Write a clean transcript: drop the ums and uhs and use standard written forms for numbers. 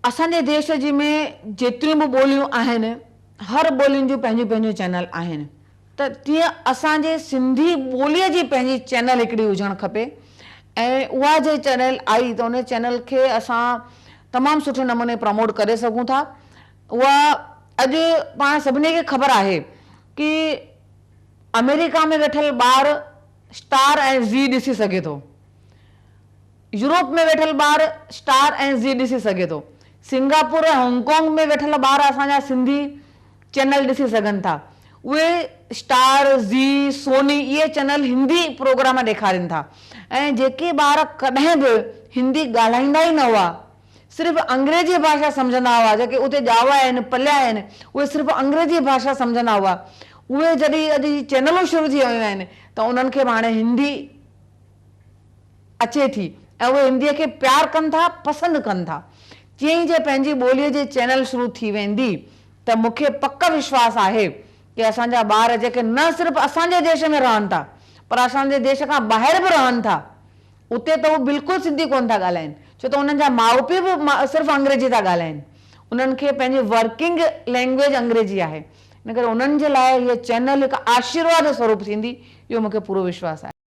असांजे देश जी में जेतिरियूं बि ॿोलियूं आहिनि हर ॿोलियुनि जूं पंहिंजूं पंहिंजूं चैनल आहिनि त तीअं असांजे सिंधी ॿोलीअ जी पंहिंजी चैनल हिकिड़ी हुजणु खपे ऐं उहा जे चैनल आई त उन चैनल खे असां तमामु सुठे नमूने प्रमोट करे सघूं था। उहा अॼु पाण सभिनी खे ख़बर आहे कि अमेरिका में वेठल ॿार स्टार ऐं ज़ी ॾिसी सघे थो, यूरोप में वेठल ॿार स्टार ऐं ज़ी ॾिसी सघे थो, सिंगापुर ऐं हांगकांग में वेठल ॿार असांजा सिंधी चैनल ॾिसी सघनि था। उहे स्टार ज़ी सोनी इहे चैनल हिंदी प्रोग्राम ॾेखारीनि था ऐं जेके ॿार कॾहिं बि हिंदी ॻाल्हाईंदा ई न हुआ, सिर्फ़ु अंग्रेजी भाषा सम्झंदा हुआ, जेके उते ॼावा आहिनि पलिया आहिनि उहे सिर्फ़ु अंग्रेजी भाषा सम्झंदा हुआ, उहे जॾहिं अॼु चैनलूं शुरू थी वियूं आहिनि त उन्हनि खे हाणे हिंदी अचे थी ऐं उहे हिंदीअ खे प्यार कनि था, पसंदि कनि था। जीअं ई जे पंहिंजी ॿोलीअ जी चैनल शुरू थी वेंदी त मूंखे पक विश्वास आहे कि असांजा ॿार जेके न सिर्फ़ु असांजे देश में रहनि था पर असांजे देश खां ॿाहिरि बि रहनि था, उते त उहे बिल्कुलु सिंधी कोन था ॻाल्हाइनि, छो त उन्हनि जा माउ पीउ बि सिर्फ़ु अंग्रेजी था ॻाल्हाइनि, उन्हनि खे पंहिंजी वर्किंग लैंग्वेज अंग्रेजी आहे। इन करे उन्हनि जे लाइ इहा चैनल हिकु आशीर्वाद स्वरूप थींदी, इहो मूंखे पूरो विश्वास आहे।